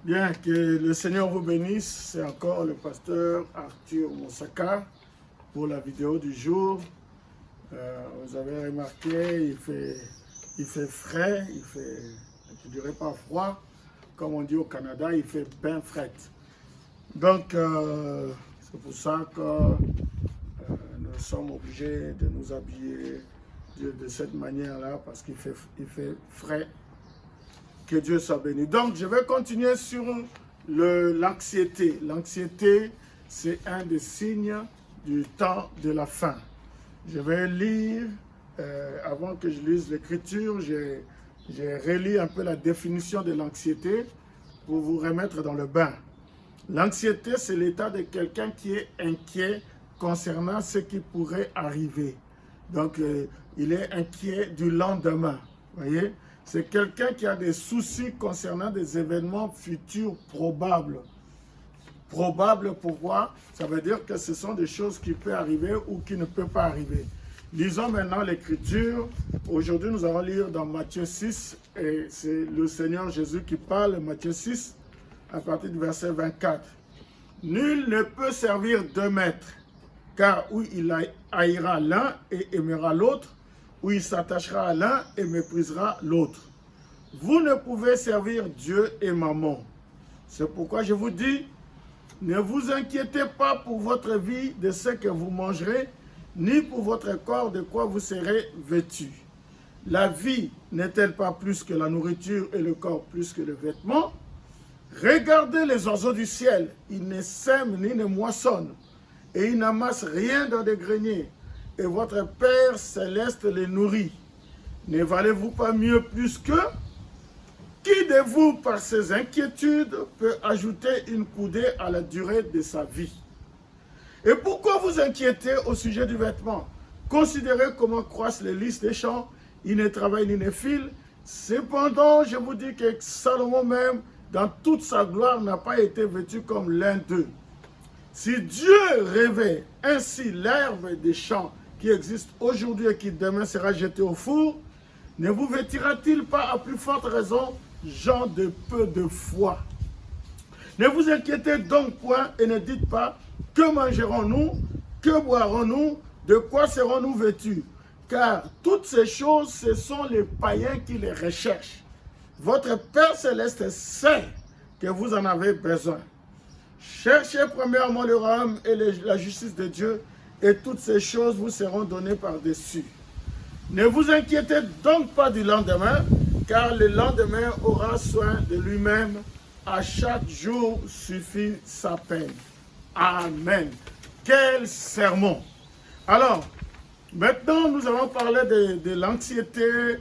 Bien, que le Seigneur vous bénisse. C'est encore le pasteur Arthur Moussaka pour la vidéo du jour. Vous avez remarqué, il fait frais, je dirais pas froid, comme on dit au Canada, il fait bien frais. Donc, c'est pour ça que nous sommes obligés de nous habiller de cette manière-là, parce qu'il fait frais. Que Dieu soit béni. Donc, je vais continuer sur l'anxiété. L'anxiété, c'est un des signes du temps de la fin. Je vais lire, avant que je lise l'écriture, j'ai relis un peu la définition de l'anxiété pour vous remettre dans le bain. L'anxiété, c'est l'état de quelqu'un qui est inquiet concernant ce qui pourrait arriver. Donc, il est inquiet du lendemain. Vous voyez? C'est quelqu'un qui a des soucis concernant des événements futurs probables. Probables, pourquoi? Ça veut dire que ce sont des choses qui peuvent arriver ou qui ne peuvent pas arriver. Lisons maintenant l'écriture. Aujourd'hui, nous allons lire dans Matthieu 6, et c'est le Seigneur Jésus qui parle, Matthieu 6, à partir du verset 24. Nul ne peut servir deux maîtres, car où il haïra l'un et aimera l'autre, où il s'attachera à l'un et méprisera l'autre. Vous ne pouvez servir Dieu et Mammon. C'est pourquoi je vous dis, ne vous inquiétez pas pour votre vie de ce que vous mangerez, ni pour votre corps de quoi vous serez vêtus. La vie n'est-elle pas plus que la nourriture et le corps plus que le vêtement? Regardez les oiseaux du ciel, ils ne sèment ni ne moissonnent, et ils n'amassent rien dans des greniers. Et votre Père céleste les nourrit. Ne valez-vous pas mieux plus qu'eux? Qui de vous, par ses inquiétudes, peut ajouter une coudée à la durée de sa vie? Et pourquoi vous inquiétez au sujet du vêtement? Considérez comment croissent les lys des champs, ils ne travaillent ni ne filent. Cependant, je vous dis que Salomon même, dans toute sa gloire, n'a pas été vêtu comme l'un d'eux. Si Dieu rêvait ainsi l'herbe des champs qui existe aujourd'hui et qui demain sera jeté au four, ne vous vêtira-t-il pas à plus forte raison, gens de peu de foi? Ne vous inquiétez donc point et ne dites pas, que mangerons-nous, que boirons-nous, de quoi serons-nous vêtus? Car toutes ces choses, ce sont les païens qui les recherchent. Votre Père Céleste sait que vous en avez besoin. Cherchez premièrement le royaume et la justice de Dieu, et toutes ces choses vous seront données par-dessus. Ne vous inquiétez donc pas du lendemain, car le lendemain aura soin de lui-même. À chaque jour suffit sa peine. Amen. Quel sermon! Alors, maintenant nous allons parler de l'anxiété,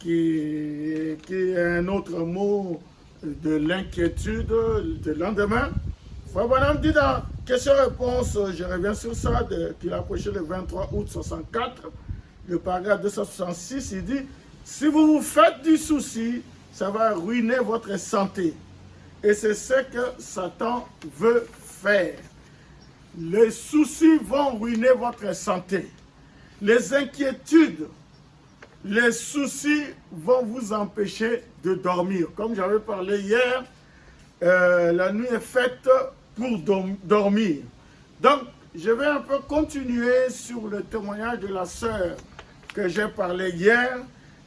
qui est un autre mot de l'inquiétude de lendemain. Frère Branham dit dans question-réponse, je reviens sur ça, qu'il a prêché le 23 août 64, le paragraphe 266, il dit, si vous vous faites du souci, ça va ruiner votre santé. Et c'est ce que Satan veut faire. Les soucis vont ruiner votre santé. Les inquiétudes, les soucis vont vous empêcher de dormir. Comme j'avais parlé hier, la nuit est faite pour dormir. Donc, je vais un peu continuer sur le témoignage de la sœur que j'ai parlé hier.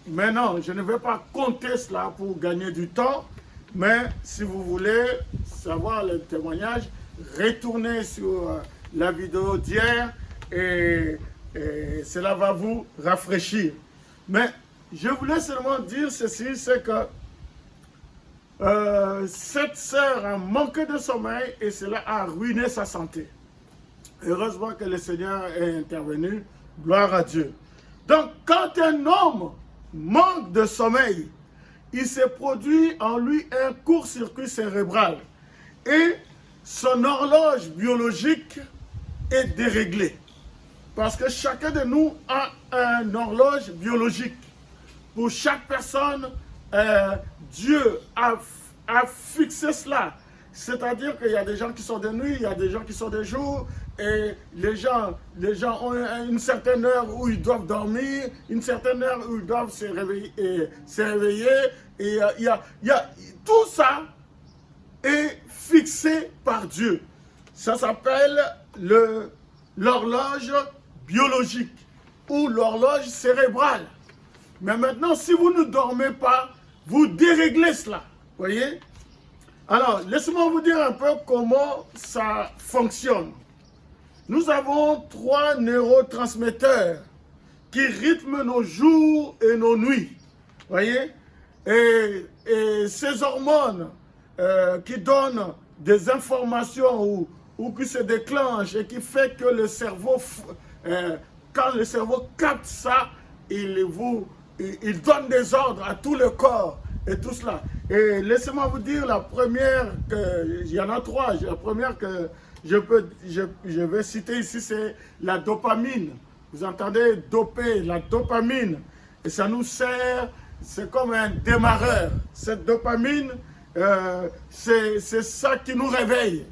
Mais non, je ne vais pas compter cela pour gagner du temps. Mais si vous voulez savoir le témoignage, retournez sur la vidéo d'hier et cela va vous rafraîchir. Mais je voulais seulement dire ceci, c'est que cette sœur a manqué de sommeil et cela a ruiné sa santé. Heureusement que le Seigneur est intervenu, gloire à Dieu. Donc quand un homme manque de sommeil, il se produit en lui un court-circuit cérébral et son horloge biologique est déréglée. Parce que chacun de nous a une horloge biologique. Pour chaque personne, Dieu a fixé cela. C'est-à-dire qu'il y a des gens qui sont de nuit, il y a des gens qui sont de jour, et les gens ont une certaine heure où ils doivent dormir, une certaine heure où ils doivent se réveiller. Et il y a tout ça est fixé par Dieu. Ça s'appelle l'horloge biologique ou l'horloge cérébrale. Mais maintenant, si vous ne dormez pas, vous déréglez cela. Voyez? Alors, laissez-moi vous dire un peu comment ça fonctionne. Nous avons 3 neurotransmetteurs qui rythment nos jours et nos nuits. Voyez? Et ces hormones qui donnent des informations ou qui se déclenchent et qui fait que le cerveau, quand le cerveau capte ça, il donne des ordres à tout le corps et tout cela. Et laissez-moi vous dire la première, il y en a 3, la première que je vais citer ici, c'est la dopamine. Vous entendez doper, la dopamine. Et ça nous sert, c'est comme un démarreur. Cette dopamine, c'est ça qui nous réveille.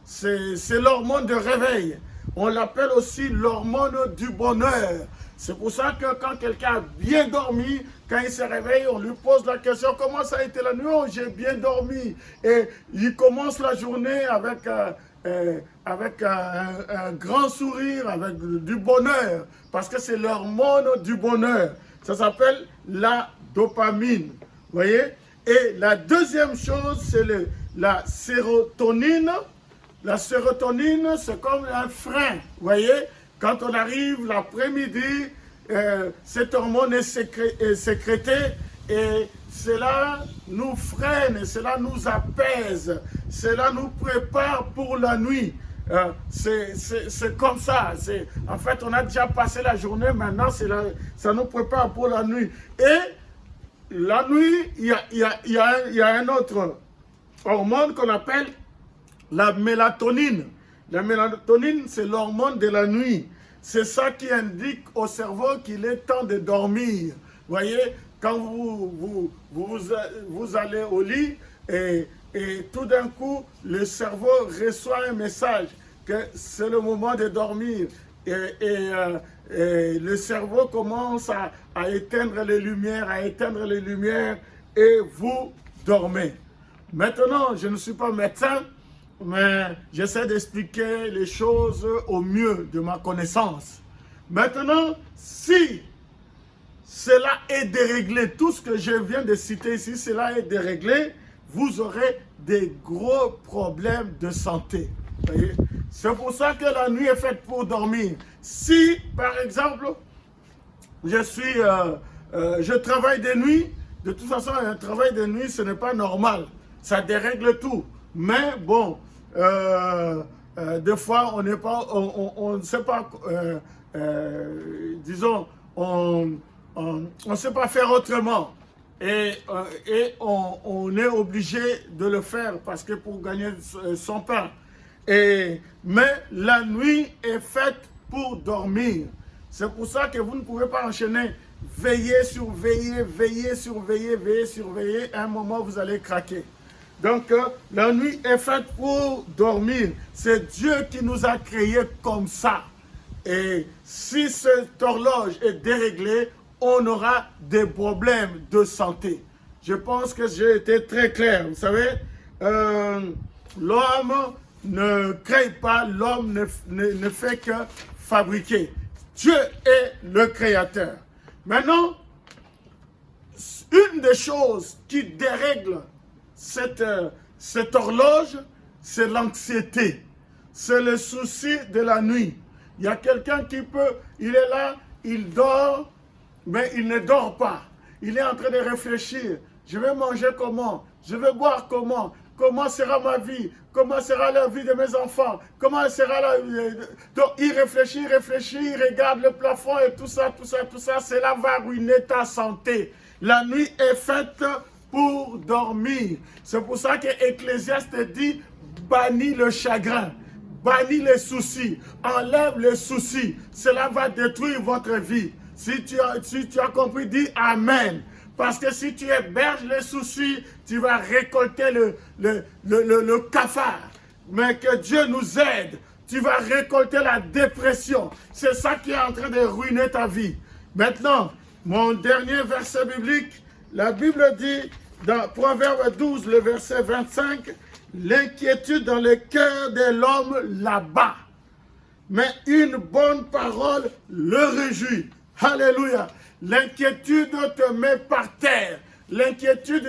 C'est l'hormone de réveil. On l'appelle aussi l'hormone du bonheur. C'est pour ça que quand quelqu'un a bien dormi, quand il se réveille, on lui pose la question « Comment ça a été la nuit? Oh, j'ai bien dormi. » Et il commence la journée avec un grand sourire, avec du bonheur, parce que c'est l'hormone du bonheur. Ça s'appelle la dopamine. Vous voyez? Et la deuxième chose, c'est la sérotonine. La sérotonine, c'est comme un frein. Vous voyez? Quand on arrive l'après-midi, cette hormone est sécrétée et cela nous freine, et cela nous apaise, cela nous prépare pour la nuit. C'est comme ça. En fait, on a déjà passé la journée, maintenant ça nous prépare pour la nuit. Et la nuit, il y a un autre hormone qu'on appelle la mélatonine. La mélatonine, c'est l'hormone de la nuit. C'est ça qui indique au cerveau qu'il est temps de dormir. Vous voyez, quand vous allez au lit et tout d'un coup, le cerveau reçoit un message que c'est le moment de dormir. Et le cerveau commence à éteindre les lumières, et vous dormez. Maintenant, je ne suis pas médecin, mais j'essaie d'expliquer les choses au mieux de ma connaissance. Maintenant, si cela est déréglé, tout ce que je viens de citer ici, cela est déréglé, vous aurez des gros problèmes de santé. C'est pour ça que la nuit est faite pour dormir. Si, par exemple, je travaille de nuit, de toute façon, un travail de nuit, ce n'est pas normal. Ça dérègle tout. Mais bon, des fois, on ne sait pas, disons, on ne sait pas faire autrement. Et on est obligé de le faire parce que pour gagner son pain. Mais la nuit est faite pour dormir. C'est pour ça que vous ne pouvez pas enchaîner. Veillez, surveillez, veillez, surveillez, veillez, surveillez. À un moment, vous allez craquer. Donc, la nuit est faite pour dormir. C'est Dieu qui nous a créés comme ça. Et si cette horloge est déréglée, on aura des problèmes de santé. Je pense que j'ai été très clair. Vous savez, l'homme ne crée pas, l'homme ne fait que fabriquer. Dieu est le créateur. Maintenant, une des choses qui dérègle cette horloge, c'est l'anxiété. C'est le souci de la nuit. Il y a quelqu'un qui il est là, il dort, mais il ne dort pas. Il est en train de réfléchir. Je vais manger comment? Je vais boire comment? Comment sera ma vie? Comment sera la vie de mes enfants? Comment sera la vie? Donc, il réfléchit, il regarde le plafond et tout ça. Cela va ruiner ta santé. La nuit est faite pour dormir. C'est pour ça que Ecclésiaste dit, bannis le chagrin, bannis les soucis, enlève les soucis. Cela va détruire votre vie. Si tu as compris, dis Amen. Parce que si tu héberges les soucis, tu vas récolter le cafard. Mais que Dieu nous aide. Tu vas récolter la dépression. C'est ça qui est en train de ruiner ta vie. Maintenant, mon dernier verset biblique, la Bible dit, dans Proverbe 12, le verset 25, l'inquiétude dans le cœur de l'homme l'abat. Mais une bonne parole le réjouit. Alléluia. L'inquiétude te met par terre. L'inquiétude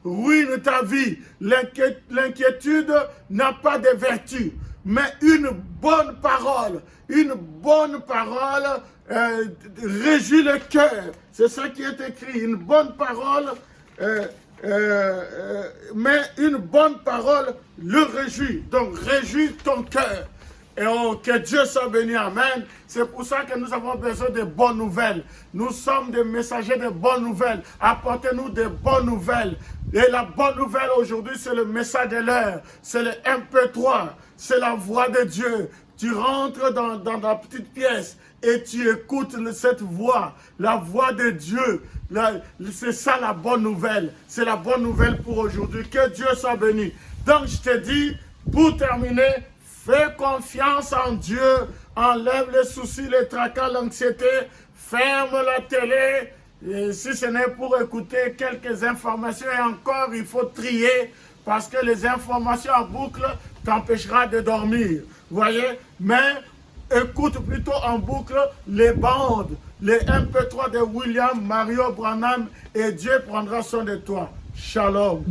ruine ta vie. L'inquiétude n'a pas de vertu. Mais une bonne parole réjouit le cœur. C'est ça qui est écrit. Une bonne parole, mais une bonne parole le réjouit. Donc réjouis ton cœur. Et oh, que Dieu soit béni, amen. C'est pour ça que nous avons besoin de bonnes nouvelles. Nous sommes des messagers de bonnes nouvelles. Apportez-nous de bonnes nouvelles. Et la bonne nouvelle aujourd'hui, c'est le message de l'heure. C'est le MP3. C'est la voix de Dieu. Tu rentres dans la petite pièce et tu écoutes cette voix, la voix de Dieu. C'est ça la bonne nouvelle. C'est la bonne nouvelle pour aujourd'hui. Que Dieu soit béni. Donc je te dis, pour terminer, fais confiance en Dieu, enlève les soucis, les tracas, l'anxiété, ferme la télé, et si ce n'est pour écouter quelques informations, et encore il faut trier, parce que les informations en boucle t'empêchera de dormir, vous voyez, mais écoute plutôt en boucle les bandes, les MP3 de William Mario Branham, et Dieu prendra soin de toi. Shalom.